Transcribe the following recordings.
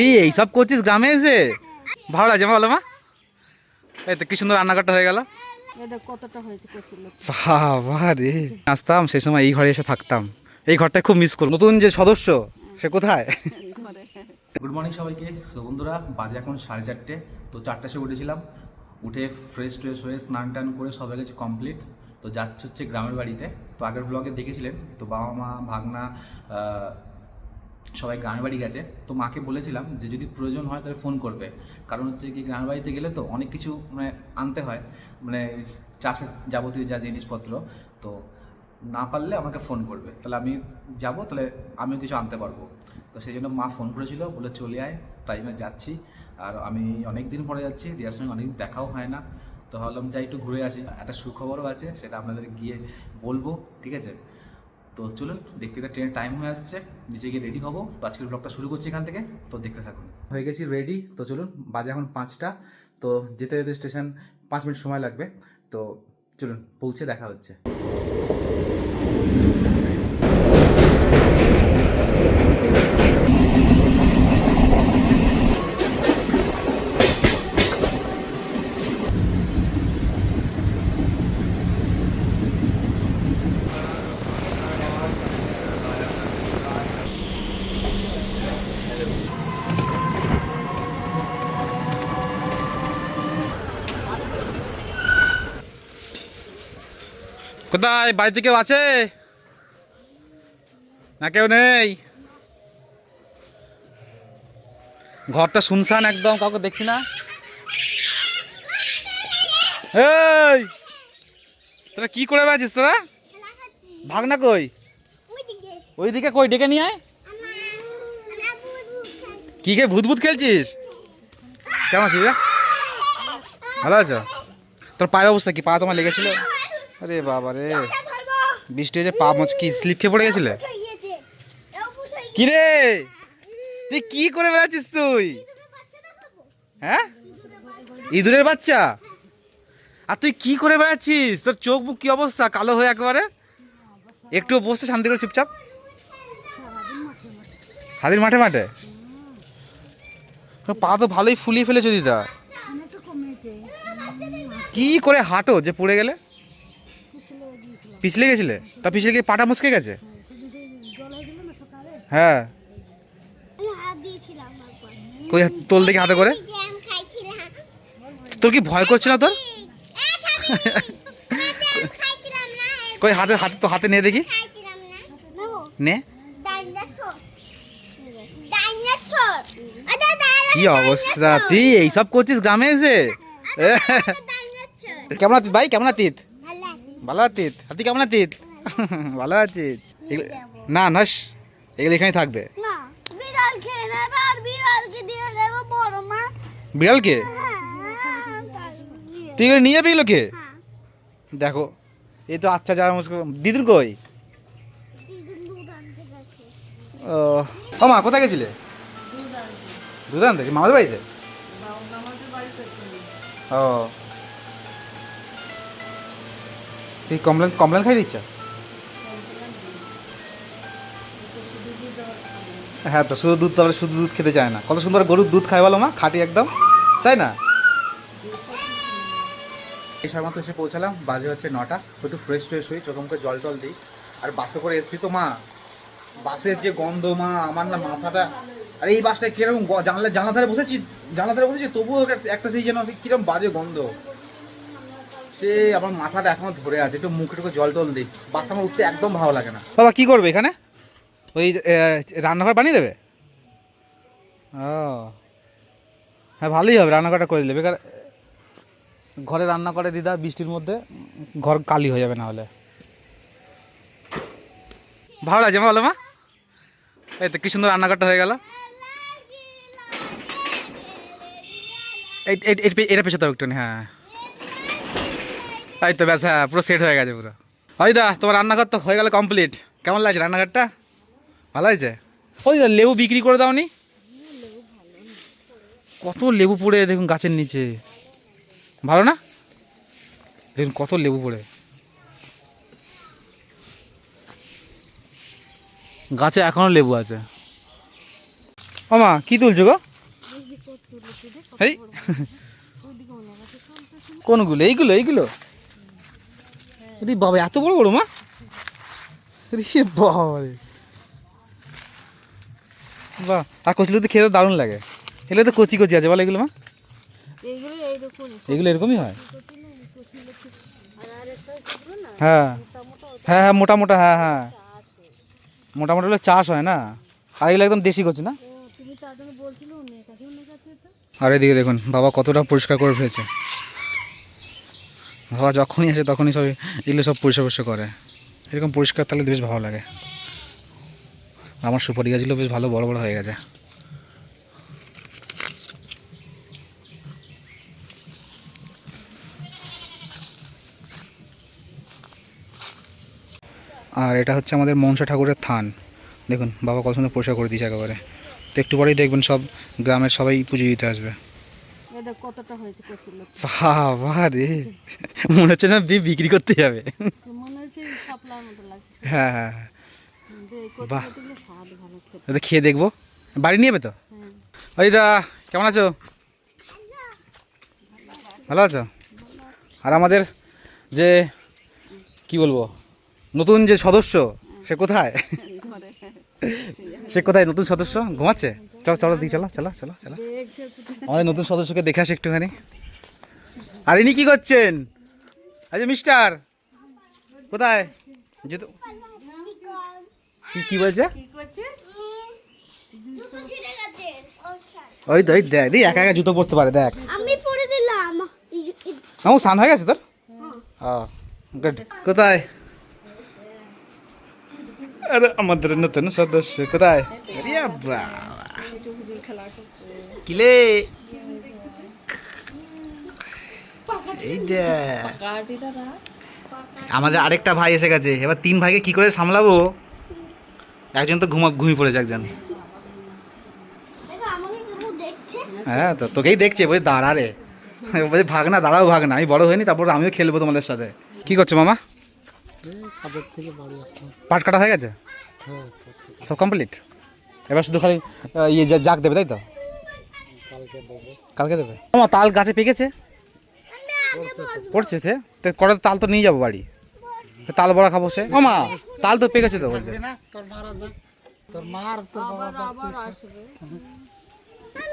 এই সব করছিস গ্রামে এসে? ভালো লাগছে বলো মা? এই তো কি সুন্দর রান্নাঘরটা হয়ে গেল। বাবা রে, আসতাম সেই সময় এই ঘরে এসে থাকতাম। এই ঘরটা খুব মিস করব। নতুন যে সদস্য সে কোথায়? গুড মর্নিং সবাইকে। তো বন্ধুরা, বাজে এখন 4:30। তো 4টায় এসে উঠেছিলাম, উঠে ফ্রেশ হয়ে স্নান টান করে সবাই গেছে কমপ্লিট। তো যাচ্ছে হচ্ছে গ্রামের বাড়িতে। তো আগের ব্লগে দেখেছিলেন তো বাবা মা ভাগনা সবাই গ্রামের বাড়ি গেছে। তো মাকে বলেছিলাম যে যদি প্রয়োজন হয় তাহলে ফোন করবে, কারণ হচ্ছে কি গ্রামের বাড়িতে গেলে তো অনেক কিছু মানে আনতে হয়, মানে চাষের যাবতীয় যা জিনিসপত্র। তো না পারলে আমাকে ফোন করবে, তাহলে আমি যাব, তাহলে আমিও কিছু আনতে পারবো। তো সেই জন্য মা ফোন করেছিল, বলে চলে আয়, তাই জন্য যাচ্ছি। আর আমি অনেক দিন পরে যাচ্ছি, দিয়ার সঙ্গে অনেকদিন দেখাও হয় না। তো ভাবলাম যাই একটু ঘুরে আসি। একটা সুখবরও আছে, সেটা আপনাদের গিয়ে বলবো, ঠিক আছে? তো চলুন, দেখতে দেখতে ট্রেনের টাইম হয়ে আসছে, নিচে গিয়ে রেডি হবো। তো আজকের ব্লগটা শুরু করছি এখান থেকে, তো দেখতে থাকুন। হয়ে গেছি রেডি। তো চলুন, বাজে এখন 5টা। তো যেতে যেতে স্টেশন 5 মিনিট সময় লাগবে। তো চলুন, পৌঁছে দেখা হচ্ছে। কোথায়? বাড়িতে কেউ আছে না? কেউ নেই? ঘরটা শুনশান একদম, কাউকে দেখছি না। এই তোরা কি করে বেড়াচ্ছিস তোরা? ভাগনা কই? ওইদিকে কই? ডেকে নিয়ে আয়। কি কে ভূত খেলছিস? কেমন আছিস রে? ভালো আছো? তোর পায়ের অবস্থা কি? পা তোমার লেগেছিল? আরে বাবা রে, বৃষ্টি হয়েছে, পা মোচ কি স্লিপ খেয়ে পড়ে গেছিলে? কি রে, তুই কি করে বেড়াচ্ছিস তুই? হ্যাঁ, ইঁদুরের বাচ্চা? আর তুই কি করে বেড়াচ্ছিস? তোর চোখ মুখ কি অবস্থা, কালো হয়ে একেবারে। একটু বসতে শান্তি করে চুপচাপ। সারাদিন মাঠে মাঠে? পা তো ভালোই ফুলিয়ে ফেলেছো দিদা। কি করে হাঁটো যে পড়ে গেলে? পিছলে গেছিলে? তা পিছলে গিয়ে পাটা মুচকে গেছে? হ্যাঁ, কই তোল দেখি হাতে করে। তোর কি ভয় করছে না তোর? কই হাতে হাতে তো হাতে নে দেখি, নে। কি অবস্থা, তুই এইসব করছিস গ্রামে এসে? কেমন আছিস ভাই? কেমন আছিস? ভালো আছিস? আর তুই কেমন আছিস? ভালো আছিস? না নাস, এগুলো এখানেই থাকবে। বিড়ালকে তুই এগুলো নিয়ে যাবি? এগুলোকে দেখো, এই তো আচ্ছা যারা মুসকে। দিদুন কই? ও মা, কোথায় গেছিলে? দুধ আনতে? মামাদের বাড়িতে? ও, তুই কমপ্লেন কমপ্লেন খাই দিচ্ছ? হ্যাঁ, তো শুধু দুধ, তাহলে শুধু দুধ খেতে চায় না। কত সুন্দর গরুর দুধ খায় বলো মা, খাঁটি একদম, তাই না? এই সময় মতো এসে পৌঁছালাম, বাজে হচ্ছে 9টা। একটু ফ্রেশ হই, চোখে মুখে জল টল দিই। আর বাসে করে এসছি তো মা, বাসের যে গন্ধ মা, আমার না মাথাটা। আর এই বাসটায় কিরকম জানলা ধারে বসেছি, তবুও একটা সেই যেন কিরকম বাজে গন্ধ। সে আমার মাথাটা এখনো ধরে আছে। একটু মুখে টুকু জল টল দিই। বাস আমার উঠতে একদম ভালো লাগে না। বাবা কি করবে এখানে? ওই রান্নাঘর বানিয়ে দেবে? ও হ্যাঁ, ভালোই হবে, রান্নাঘরটা করে দিলে। বেকার ঘরে রান্না করে দিদা, বৃষ্টির মধ্যে ঘর কালি হয়ে যাবে না হলে। ভালো লাগছে বলো মা? এই তো কি সুন্দর রান্নাঘরটা হয়ে গেল। এটা পেছাতে হবে একটু। হ্যাঁ, এই তো ব্যাস, হ্যাঁ পুরো সেট হয়ে গেছে পুরো। ওই দা, তোমার রান্নাঘর তো হয়ে গেল কমপ্লিট। কেমন লাগছে রান্নাঘরটা? ভালো হয়েছে? ওই দা, লেবু বিক্রি করে দাওনি? কত লেবু পড়ে দেখুন গাছের নিচে, ভালো না? দেখুন কত লেবু পড়ে গাছে, এখনো লেবু আছে। ও মা, কি তুলছো গো? এই কোনগুলো? এইগুলো এইগুলো? আরে বাবা, এত বড় বড় মা! আরে বাবা রে, বাহ! আর কচুগুলো তো খেতে দারুণ লাগে। এগুলো তো কচি কচি আছে বলো, এগুলো মা? এগুলো এরকমই হয়। হ্যাঁ হ্যাঁ হ্যাঁ, মোটা মোটা, হ্যাঁ হ্যাঁ, মোটা মোটা হলে চাষ হয় না। আর এগুলো একদম দেশি কচু না। আর এদিকে দেখুন বাবা কতটা পরিষ্কার করে ফেলেছে। বাবা যখনই আসে তখনই সব এগুলো সব পরিষ্কার পরিষ্কার করে। এরকম পরিষ্কার তাহলে বেশ ভালো লাগে। আমার সুপারি গাছগুলো বেশ ভালো বড় বড় হয়ে গেছে। আর এটা হচ্ছে আমাদের মনসা ঠাকুরের থান। দেখুন বাবা কত সুন্দর পরিষ্কার করে দিয়েছে একেবারে। তো একটু পরেই দেখবেন সব গ্রামের সবাই পুজো দিতে আসবে। কতটা হয়েছে কচুর লোক, বাবা রে, মনে হচ্ছে না বিক্রি করতে যাবে। মনে হচ্ছে শাপলার মতো লাগছে। হ্যাঁ হ্যাঁ হ্যাঁ, বাহ! স্বাদ ভালো খেতে। এটা খেয়ে দেখবো, বাড়ি নিয়ে যাবে তো। ওই দা, কেমন আছো? ভালো আছো? আর আমাদের যে কি বলবো, নতুন যে সদস্য, সে কোথায়? সে কোথায় নতুন সদস্য? ঘুমাচ্ছে? চলো চলো দিই, চলো চলো চলো চলো, আমাদের নতুন সদস্যকে দেখে আসি একটুখানি। আর ইনি কি করছেন? আচ্ছা মিস্টার কোথায়? জুতো কি বলছে? ওই তো, ওই দেখ দি, একা একা জুতো পরতে পারে, দেখ। আমি পরে দিলাম। ও স্নান হয়ে গেছে তোর? ও গুড। কোথায়? আরে আমাদের নতুন সদস্য কোথায়? আরে বাবা, কিলে এই দেখ, আমাদের আরেকটা ভাই এসে গেছে। এবার 3 ভাইকে কি করে সামলাবো? একজন তো ঘুমিয়ে পড়েছে একজন। আমাকে কেউ দেখছে? হ্যাঁ তো তোকেই দেখছে, বলছে দাঁড়া রে, বলছে ভাগ না, দাঁড়াও ভাগ না, আমি বড় হইনি, তারপর আমিও খেলবো তোমাদের সাথে। কি করছো মামা? পাট কাটা হয়ে গেছে সব কমপ্লিট? এবার শুধু খালি ইয়ে জাগ দেবে, তাই তো? কালকে দেবে। মামা তাল গাছে পেকেছে, পড়ছে তো কটা তাল তো নিয়ে যাবো বাড়ি, তাল বড়া খাবো। সে মামা তাল তো পেকেছে তো বলছে।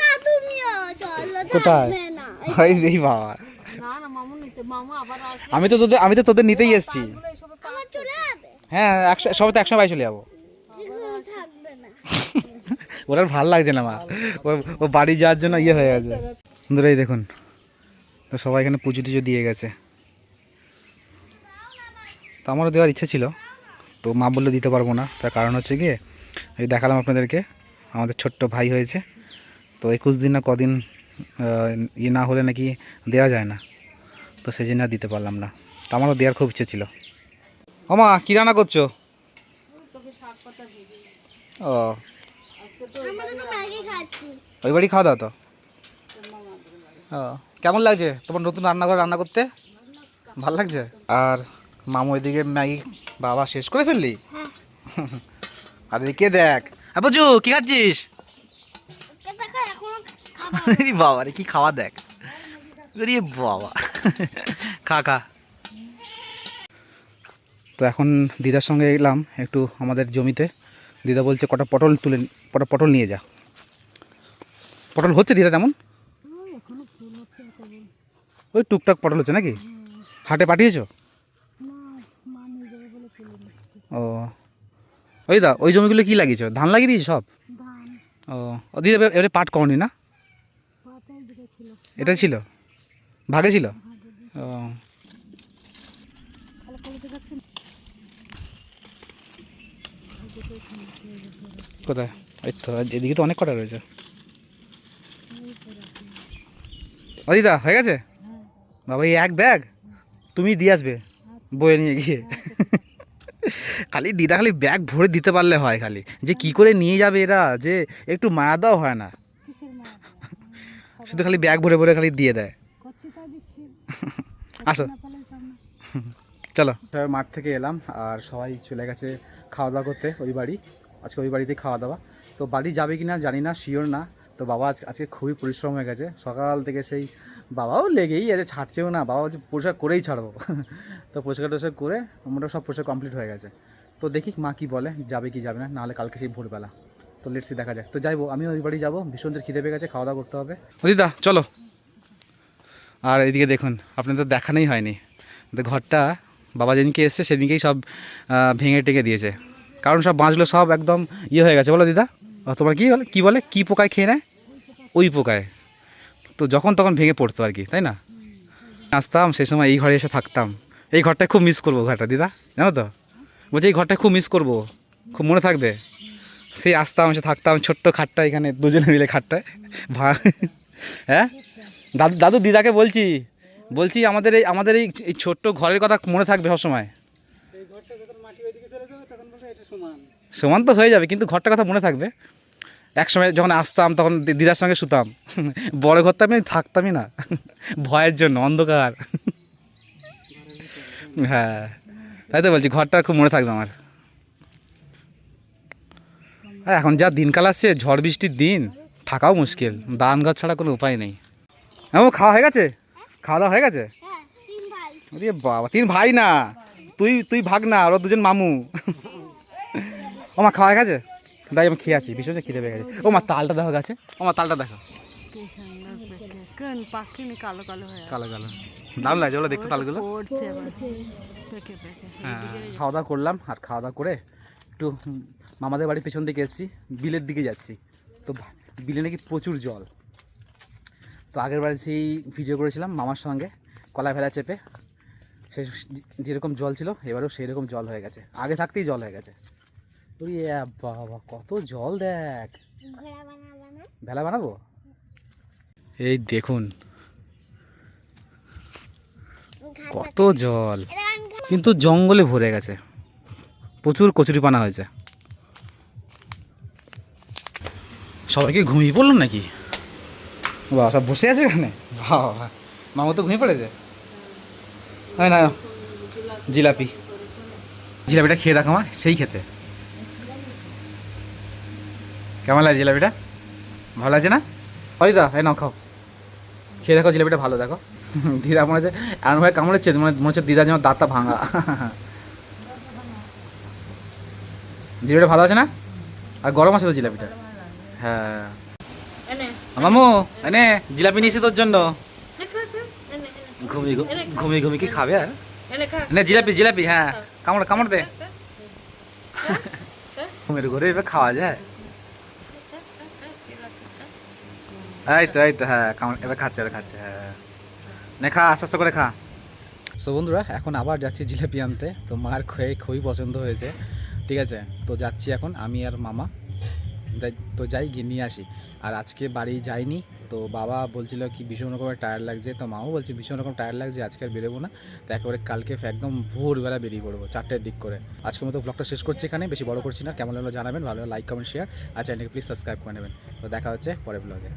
না তুমিও চলো, কোথায়? থাকবে না। ওই দেখি বাবা, না না মামু নিতে, মামু আবার আসবে। আমি তো তোদের নিতেই এসছি। আমার চলে যাবে। হ্যাঁ সবাই তো একসময় বাড়ি চলে যাবো। থাকবে না। ওর আর ভালো লাগছে না মা, ও বাড়ি যাওয়ার জন্য ইয়ে হয়ে গেছে। বন্ধুরা এই দেখুন, তো সবাই এখানে পুজো টুজো দিয়ে গেছে। তো আমারও দেওয়ার ইচ্ছে ছিল, তো মা বললে দিতে পারবো না। তার কারণ হচ্ছে গিয়ে এই দেখালাম আপনাদেরকে, আমাদের ছোট্ট ভাই হয়েছে, তো 21 দিন না কদিন ইয়ে না হলে নাকি দেওয়া যায় না, তো সেই জন্য আর দিতে পারলাম না। তো আমারও দেওয়ার খুব ইচ্ছে ছিল। ও মা কী রান্না করছো? ও আমরা তো ম্যাগি খাচ্ছি। ওই বাড়ি খাওয়া দাওয়া তো। ও কেমন লাগছে তোমার নতুন রান্নাঘর রান্না করতে? ভাল লাগছে? আর মামু এদিকে ম্যাগি বাবা শেষ করে ফেললি? আর এদিকে দেখ, বুঝু কি খাচ্ছিস? দেখো এখন বাবা রে কি খাওয়া দেখ, রে বাবা, খা খা। তো এখন দিদার সঙ্গে এলাম একটু আমাদের জমিতে। দিদা বলছে কটা পটল নিয়ে যা। পটল হচ্ছে দিদা তেমন? ওই টুকটাক পটল হচ্ছে নাকি? হাটে পাঠিয়েছো? ও ওই দা, ওই জমিগুলো কি লাগিয়েছো? ধান লাগিয়ে দিয়েছো সব? ও দিদা এবারে পাট করনি না? এটা ছিল ভাগে ছিল? ও কোথায়? এই তো এদিকে তো অনেক কটা রয়েছে। ও দিদা হয়ে গেছে বাবা, এই এক ব্যাগ তুমি দিয়ে আসবে বয়ে নিয়ে গিয়ে। খালি দিদা খালি ব্যাগ ভরে দিতে পারলে হয়, খালি যে কি করে নিয়ে যাবে এরা, যে একটু মায়া দাও হয় না, শুধু খালি ব্যাগ ভরে ভরে খালি দিয়ে দেয়। আসো চলো। মাঠ থেকে এলাম আর সবাই চলে গেছে খাওয়া দাওয়া করতে ওই বাড়ি। আজকে ওই বাড়িতে খাওয়া দাওয়া। তো বাড়ি যাবে কি না জানি না, শিওর না। তো বাবা আজকে খুবই পরিশ্রম হয়ে গেছে, সকাল থেকে সেই বাবাও লেগেই আছে, ছাড়ছেও না, বাবা হচ্ছে পরিষ্কার করেই ছাড়বো। তো পরিষ্কার টরিষ্কার করে মোটামুটি সব পরিষ্কার কমপ্লিট হয়ে গেছে। তো দেখি মা কি বলে, যাবে কি যাবে না, নাহলে কালকে সেই ভোরবেলা। তো লেটসি দেখা যাক। তো যাইবো, আমিও ওই বাড়ি যাবো, ভীষণ জোর খিদে পেয়ে গেছে, খাওয়া দাওয়া করতে হবে। দিদা চলো। আর এদিকে দেখুন, আপনাদের তো দেখানোই হয়নি, তো ঘরটা বাবা যেদিনকে এসছে সেদিনকেই সব ভেঙে টেঙে দিয়েছে, কারণ সব বাঁচগুলো সব একদম ইয়ে হয়ে গেছে। বলো দিদা, তোমার কী বলে কী পোকায় খেয়ে নেয়? ওই পোকায়। তো যখন তখন ভেঙে পড়তো আর কি, তাই না? আসতাম সেই সময় এই ঘরে এসে থাকতাম, এই ঘরটায় খুব মিস করবো ঘরটা দিদা, জানো তো? বলছি এই ঘরটায় খুব মিস করবো, খুব মনে থাকবে। সেই আসতাম, এসে থাকতাম ছোট্ট খাটটা, এখানে দুজনে মিলে খাটটায় হ্যাঁ দাদু দিদাকে বলছি আমাদের এই ছোট্ট ঘরের কথা মনে থাকবে সবসময়। সমান তো হয়ে যাবে, কিন্তু ঘরটার কথা মনে থাকবে। একসময় যখন আসতাম তখন দিদার সঙ্গে শুতাম, বড় ঘরটা আমি থাকতামই না ভয়ের জন্য, অন্ধকার। হ্যাঁ তাই তো বলছি, ঘরটা খুব মনে থাকবে আমার। আর এখন যা দিনকাল আসছে, ঝড় বৃষ্টির দিন, থাকাও মুশকিল, ধান গাছ ছাড়া কোনো উপায় নেই। এমন খাওয়া হয়ে গেছে? খাওয়া দাওয়া হয়ে গেছে? হ্যাঁ 3 ভাই। আরে বাবা, 3 ভাই না, তুই ভাগ না, ওরা 2জন মামু। ও মা খাওয়া হয়ে গেছে? তাই আমি খেয়ে আছি, ভীষণ খিদে পেয়ে গেছে। ও মা তালটা দেখো গেছে, ও মা তালটা দেখো, কি সুন্দর পেকে কোন পাখি নি কালো কালো হয়ে কালো কালো দারুণ লাগছে বলো দেখতে তালগুলো। পড়ছে আবার পেকে পেকে হ্যাঁ খাওয়া দাওয়া করলাম, আর খাওয়া দাওয়া করে একটু মামাদের বাড়ির পেছন দিকে এসেছি, বিলের দিকে যাচ্ছি। তো বিলে নাকি প্রচুর জল। তো আগের বারে সেই ভিডিও করেছিলাম মামার সঙ্গে কলা ভেলা চেপে, সে যেরকম জল ছিল এবারেও সেই রকম জল হয়ে গেছে, আগে থাকতেই জল হয়ে গেছে। ওই বাবা কত জল, দেখ ঘোড়া বানাবো না? ভেলা বানাবো। এই দেখুন কত জল, কিন্তু জঙ্গলে ভরে গেছে, প্রচুর কচুরিপানা হয়েছে। সবাই কি ঘুমিয়ে পড়লো নাকি? বাবা সব বসে আছে এখানে, বাবা মামু তো ঘুমিয়ে পড়েছে। হয় না জিলাপিটা খেয়ে দেখো মা, সেই খেতে কেমন লাগে জিলাপিটা? ভালো আছে না? অরিদা এই নাও খাও, খেয়ে দেখো জিলাপিটা, ভালো দেখো। দিদা মনে হচ্ছে এমন ভাবে কামড়েছে, মনে হচ্ছে দিদা যেন দাঁতটা ভাঙা। জিলাপিটা ভালো আছে না? আর গরম আছে তো জিলাপিটা? হ্যাঁ মামু এনে জিলাপি নিয়েছি তোর জন্য। ঘুমিয়ে কি খাবে? আর না জিলাপি হ্যাঁ, কামড় দে। ঘুমের ঘরে এবার খাওয়া যায়? এই তো হ্যাঁ, এবার খাচ্ছে হ্যাঁ, নে খা, আস্তে আস্তে করে খা। তো বন্ধুরা এখন আবার যাচ্ছি জিলাপি আনতে, তো মার খেয়ে খুবই পছন্দ হয়েছে, ঠিক আছে? তো যাচ্ছি এখন আমি আর মামা, তো যাই গিয়ে নিয়ে আসি। আর আজকে বাড়ি যাইনি, তো বাবা বলছিল কি ভীষণ রকমের টায়ার্ড লাগছে, তো মাও বলছে ভীষণ রকম টায়ার্ড লাগছে, আজকে আর বেরোবো না। তো একেবারে কালকে একদম ভোরবেলা বেরিয়ে পড়বো 4টের দিক করে। আজকের মতো ব্লগটা শেষ করছি এখানে, বেশি বড় করছি না। কেমন লাগলো জানাবেন, ভালো লাইক কমেন্ট শেয়ার, আর চ্যানেলকে প্লিজ সাবস্ক্রাইব করে নেবেন। তো দেখা হচ্ছে পরের ব্লগে।